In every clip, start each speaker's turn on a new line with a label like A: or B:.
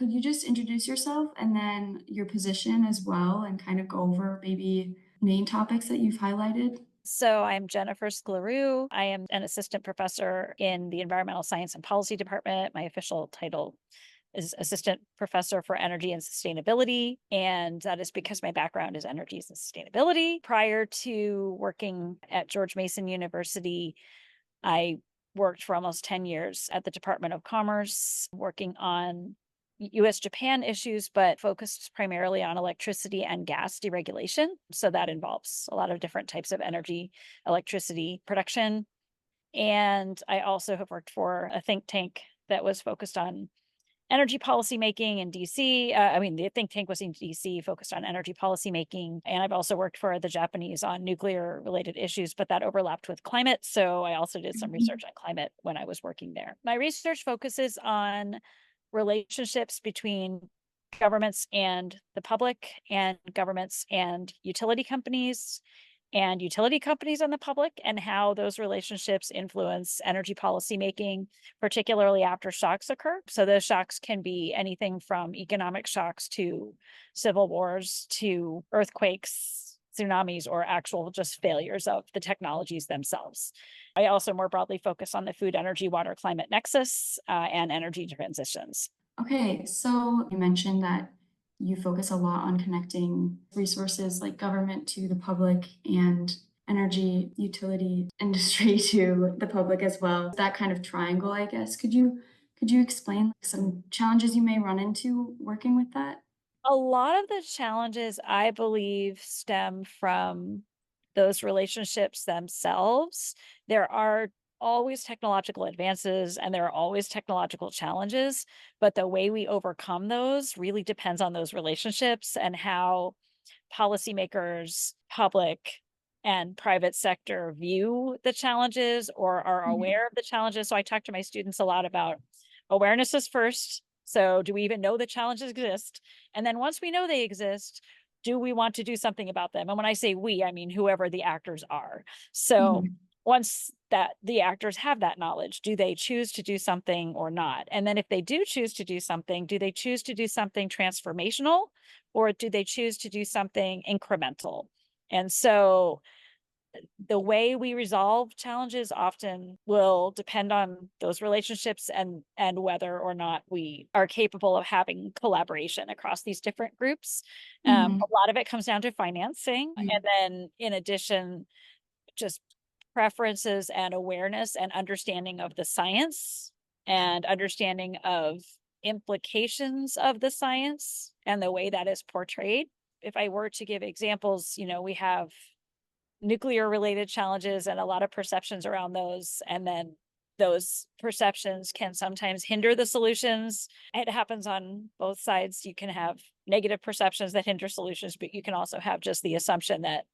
A: could you just introduce yourself and then your position as well and kind of go over maybe main topics that you've highlighted?
B: So I'm Jennifer Sklarew. I am an assistant professor in the Environmental Science and Policy Department. My official title is Assistant Professor for Energy and Sustainability. And that is because my background is energy and sustainability. Prior to working at George Mason University, I worked for almost 10 years at the Department of Commerce, working on US Japan issues, but focused primarily on electricity and gas deregulation. So that involves a lot of different types of energy, electricity production. And I also have worked for a think tank that was focused on energy policy making in DC. The think tank was in DC, focused on energy policy making. And I've also worked for the Japanese on nuclear related issues, but that overlapped with climate. So I also did some
A: Mhm.
B: research on climate when I was working there. My research focuses on relationships between governments and the public, and governments and utility companies and the public, and how those relationships influence energy policy making, particularly after shocks occur. So those shocks can be anything from economic shocks to civil wars to earthquakes, tsunamis, or actual just failures of the technologies themselves. I also more broadly focus on the food, energy, water, climate nexus and energy transitions.
A: Okay, so you mentioned that you focus a lot on connecting resources like government to the public and energy utility industry to the public as well. That kind of triangle, I guess. Could you explain some challenges you may run into working with that?
B: A lot of the challenges, I believe, stem from those relationships themselves. There are always technological advances and there are always technological challenges, but the way we overcome those really depends on those relationships and how policymakers, public, and private sector view the challenges or are
A: Mhm.
B: aware of the challenges. So I talk to my students a lot about awareness is first. So, do we even know the challenges exist? And then once we know they exist, do we want to do something about them? And when I say we, I mean whoever the actors are. So,
A: Mhm.
B: once that the actors have that knowledge, do they choose to do something or not? And then if they do choose to do something, do they choose to do something transformational or do they choose to do something incremental? And so the way we resolve challenges often will depend on those relationships and whether or not we are capable of having collaboration across these different groups.
A: Mhm.
B: A lot of it comes down to financing,
A: Yeah.
B: and then in addition, just preferences and awareness and understanding of the science and understanding of implications of the science and the way that is portrayed. If I were to give examples, we have nuclear related challenges and a lot of perceptions around those. And then those perceptions can sometimes hinder the solutions. It happens on both sides. You can have negative perceptions that hinder solutions, but you can also have just the assumption that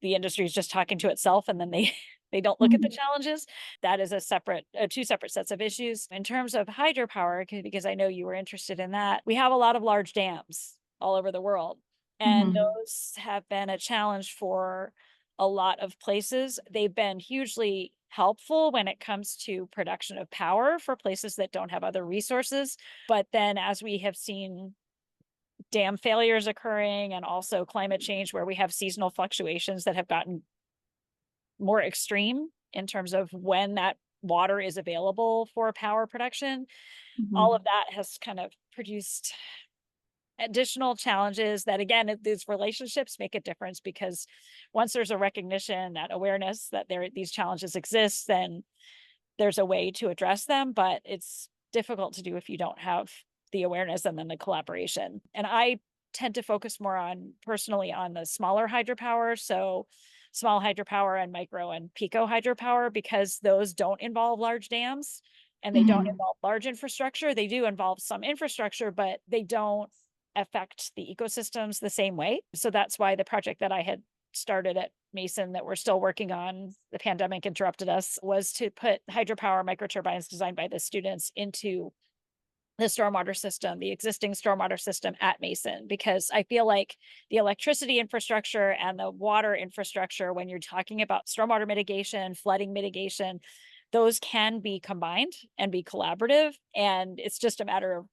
B: the industry is just talking to itself and then they they don't look at the
A: Mhm.
B: challenges. That is a separate two separate sets of issues. In terms of hydropower, because I know you were interested in that, we have a lot of large dams all over the world, and
A: Mhm.
B: those have been a challenge for a lot of places. They've been hugely helpful when it comes to production of power for places that don't have other resources, but then as we have seen dam failures occurring and also climate change where we have seasonal fluctuations that have gotten more extreme in terms of when that water is available for power production. All of
A: Mhm.
B: that has kind of produced additional challenges that again these relationships make a difference because once there's a recognition, that awareness that these challenges exist, then there's a way to address them, but it's difficult to do if you don't have the awareness and then the collaboration. And I tend to focus more on personally on the smaller hydropower. So small hydropower and micro and pico hydropower, because those don't involve large dams and they don't
A: Mhm.
B: involve large infrastructure. They do involve some infrastructure, but they don't affect the ecosystems the same way. So that's why the project that I had started at Mason that we're still working on, the pandemic interrupted us, was to put hydropower microturbines designed by the students into the stormwater system, the existing stormwater system at Mason, because I feel like the electricity infrastructure and the water infrastructure, when you're talking about stormwater mitigation, flooding mitigation, those can be combined and be collaborative. And it's just a matter of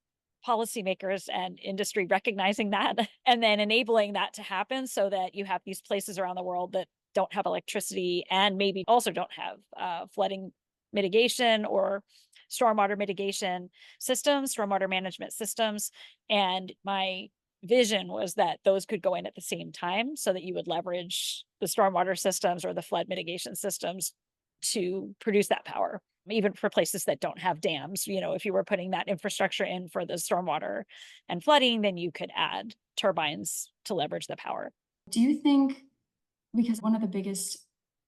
B: policymakers and industry recognizing that and then enabling that to happen so that you have these places around the world that don't have electricity and maybe also don't have flooding mitigation or stormwater mitigation systems, stormwater management systems. And my vision was that those could go in at the same time so that you would leverage the stormwater systems or the flood mitigation systems to produce that power, even for places that don't have dams. If you were putting that infrastructure in for the stormwater and flooding, then you could add turbines to leverage the power.
A: Do you think, because one of the biggest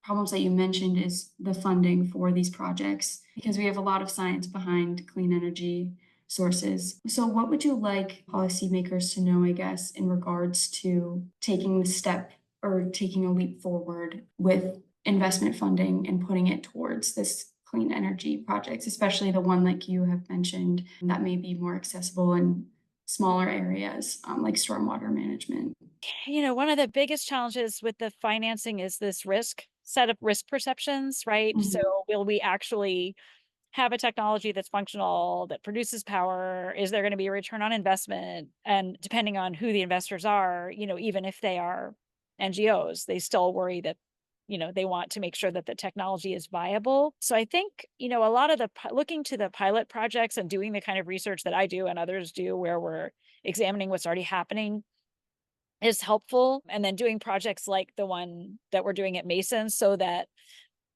A: problems that you mentioned is the funding for these projects, because we have a lot of science behind clean energy sources. So what would you like policymakers to know, I guess, in regards to taking the step or taking a leap forward with investment funding and putting it towards this clean energy projects, especially the one like you have mentioned that may be more accessible in smaller areas, like stormwater management?
B: One of the biggest challenges with the financing is this set of risk perceptions, right? So
A: Mhm.
B: will we actually have a technology that's functional, that produces power? Is there going to be a return on investment? And depending on who the investors are, even if they are NGOs, they still worry that, they want to make sure that the technology is viable. So I think, a lot of looking to the pilot projects and doing the kind of research that I do and others do, where we're examining what's already happening, is helpful. And then doing projects like the one that we're doing at Mason so that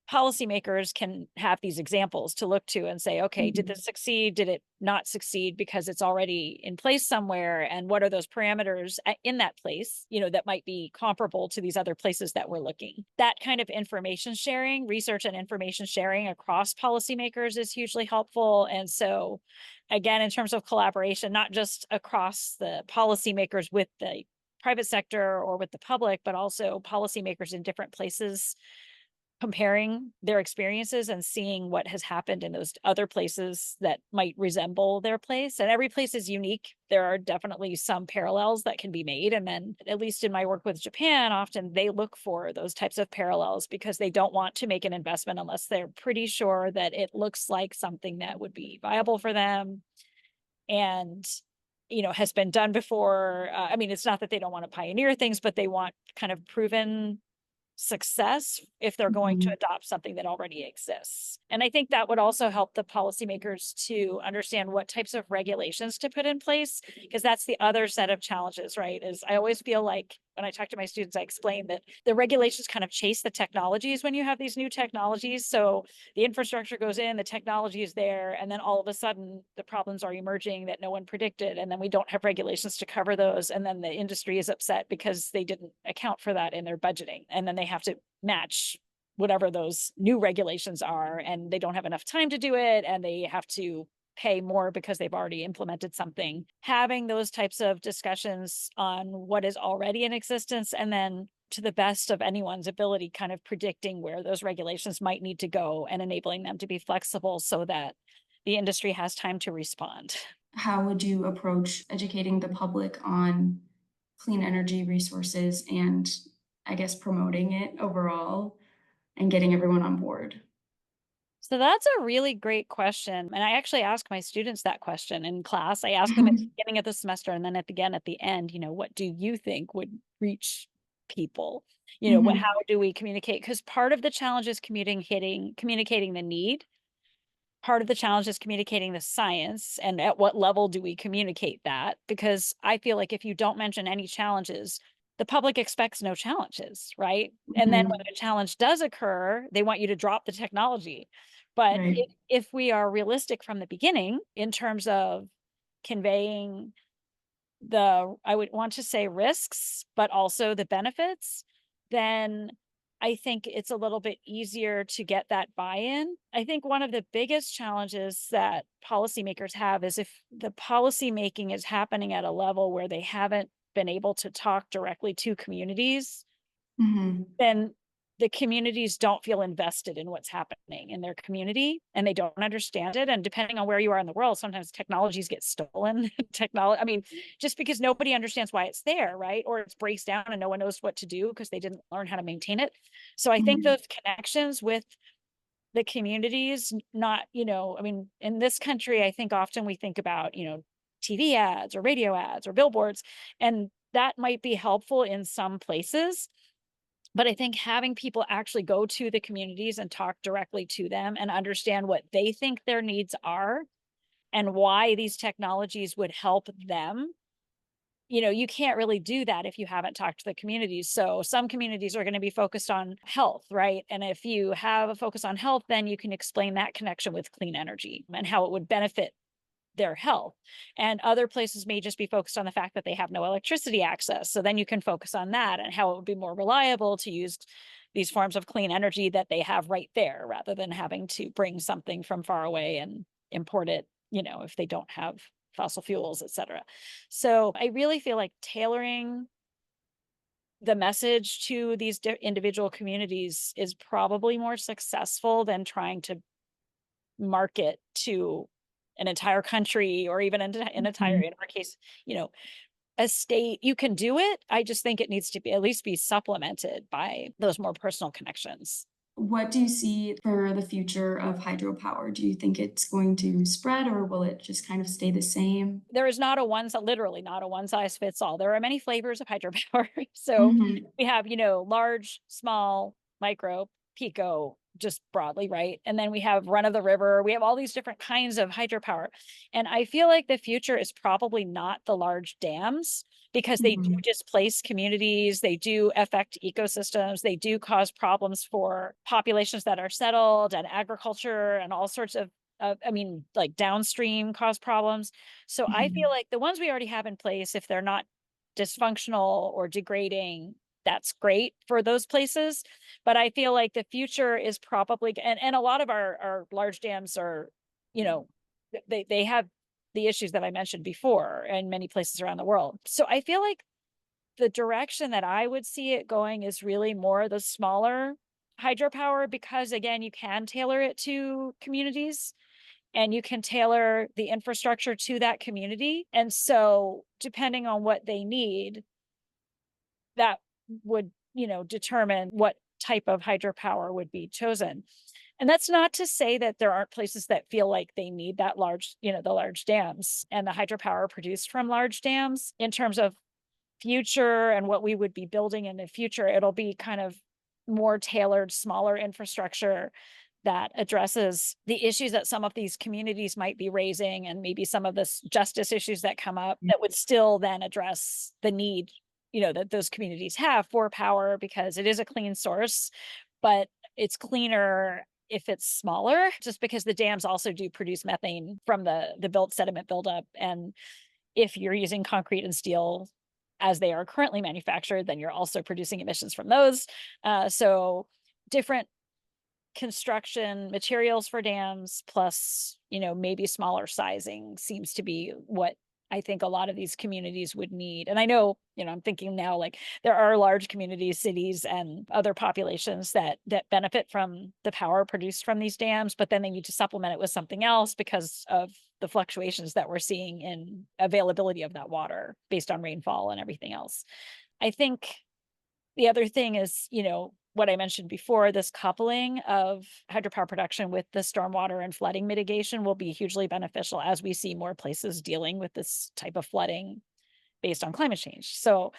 B: policymakers can have these examples to look to and say, okay, did
A: Mhm.
B: this succeed? Did it not succeed because it's already in place somewhere? And what are those parameters in that place, that might be comparable to these other places that we're looking? That kind of information sharing, research and information sharing across policymakers is hugely helpful. And so, again, in terms of collaboration, not just across the policymakers with the private sector or with the public, but also policymakers in different places, comparing their experiences and seeing what has happened in those other places that might resemble their place. And every place is unique. There are definitely some parallels that can be made. And then, at least in my work with Japan, often they look for those types of parallels because they don't want to make an investment unless they're pretty sure that it looks like something that would be viable for them and has been done before. It's not that they don't want to pioneer things, but they want kind of proven success if they're going to
A: Mhm.
B: adopt something that already exists. And I think that would also help the policymakers to understand what types of regulations to put in place, because that's the other set of challenges, right? Is I always feel like when I talk to my students, I explain that the regulations kind of chase the technologies when you have these new technologies. So the infrastructure goes in, the technology is there, and then all of a sudden the problems are emerging that no one predicted. And then we don't have regulations to cover those. And then the industry is upset because they didn't account for that in their budgeting. And then they have to match whatever those new regulations are, and they don't have enough time to do it, and they have to pay more because they've already implemented something. Having those types of discussions on what is already in existence, and then to the best of anyone's ability, kind of predicting where those regulations might need to go and enabling them to be flexible so that the industry has time to respond.
A: How would you approach educating the public on clean energy resources and, I guess, promoting it overall and getting everyone on board?
B: So that's a really great question. And I actually ask my students that question in class. I ask them at the beginning of the semester and then at the end, what do you think would reach people? How
A: Mhm.
B: do we communicate? Because part of the challenge is communicating the need. Part of the challenge is communicating the science, and at what level do we communicate that? Because I feel like if you don't mention any challenges, the public expects no challenges, right? And then when
A: Mhm.
B: a challenge does occur, they want you to drop the technology. But
A: Right.
B: if we are realistic from the beginning in terms of conveying I would want to say risks, but also the benefits, then I think it's a little bit easier to get that buy-in. I think one of the biggest challenges that policymakers have is if the policy making is happening at a level where they haven't been able to talk directly to communities,
A: Mhm.
B: then the communities don't feel invested in what's happening in their community and they don't understand it. And depending on where you are in the world, sometimes technologies get stolen. Just because nobody understands why it's there, right? Or it breaks down and no one knows what to do because they didn't learn how to maintain it. So I think
A: Mhm.
B: those connections with the communities, not, in this country, I think often we think about, TV ads or radio ads or billboards. And that might be helpful in some places. But I think having people actually go to the communities and talk directly to them and understand what they think their needs are and why these technologies would help them, you can't really do that if you haven't talked to the communities. So some communities are going to be focused on health, right? And if you have a focus on health, then you can explain that connection with clean energy and how it would benefit their health. And other places may just be focused on the fact that they have no electricity access. So then you can focus on that and how it would be more reliable to use these forms of clean energy that they have right there rather than having to bring something from far away and import it, if they don't have fossil fuels, et cetera. So I really feel like tailoring the message to these individual communities is probably more successful than trying to market to an entire country or even an entire,
A: Mhm.
B: in our case, you know, a state. You can do it. I just think it needs to be at least be supplemented by those more personal connections.
A: What do you see for the future of hydropower? Do you think it's going to spread or will it just kind of stay the same?
B: There is not a literally not a one size fits all. There are many flavors of hydropower. So
A: Mhm,
B: we have, large, small, micro, pico, just broadly, right? And then we have run of the river. We have all these different kinds of hydropower. And I feel like the future is probably not the large dams because they do
A: mhm,
B: displace communities, they do affect ecosystems, they do cause problems for populations that are settled and agriculture and all sorts of I mean, like downstream cause problems. So I feel
A: mhm.
B: like the ones we already have in place, if they're not dysfunctional or degrading, that's great for those places. But I feel like the future is probably, and a lot of our large dams are, you know, they have the issues that I mentioned before in many places around the world. So I feel like the direction that I would see it going is really more the smaller hydropower because again, you can tailor it to communities and you can tailor the infrastructure to that community. And so, depending on what they need, that would, determine what type of hydropower would be chosen. And that's not to say that there aren't places that feel like they need that large, the large dams and the hydropower produced from large dams in terms of future and what we would be building in the future. It'll be kind of more tailored, smaller infrastructure that addresses the issues that some of these communities might be raising and maybe some of this justice issues that come up that would still then address the need that those communities have for power because it is a clean source, but it's cleaner if it's smaller just because the dams also do produce methane from the built sediment buildup. And if you're using concrete and steel as they are currently manufactured, then you're also producing emissions from those. So different construction materials for dams plus, maybe smaller sizing seems to be what I think a lot of these communities would need. And I know, I'm thinking now like there are large communities, cities and other populations that benefit from the power produced from these dams, but then they need to supplement it with something else because of the fluctuations that we're seeing in availability of that water based on rainfall and everything else. I think the other thing is, what I mentioned before, this coupling of hydropower production with the stormwater and flooding mitigation will be hugely beneficial as we see more places dealing with this type of flooding based on climate change. So,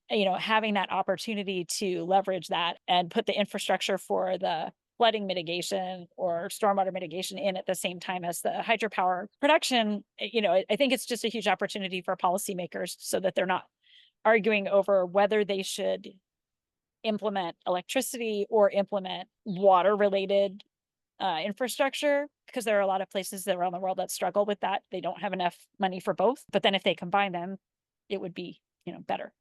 B: having that opportunity to leverage that and put the infrastructure for the flooding mitigation or stormwater mitigation in at the same time as the hydropower production, I think it's just a huge opportunity for policymakers so that they're not arguing over whether they should implement electricity or implement water related infrastructure because there are a lot of places around the world that struggle with that. They don't have enough money for both. But then if they combine them, it would be, better.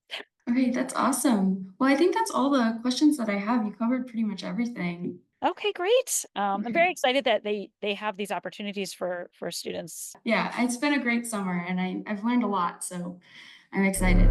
A: Okay, that's awesome. Well, I think that's all the questions that I have. You covered pretty much everything.
B: Okay, great. I'm
A: Okay.
B: very excited that they have these opportunities for students.
A: Yeah, it's been a great summer and I've learned a lot, so I'm excited.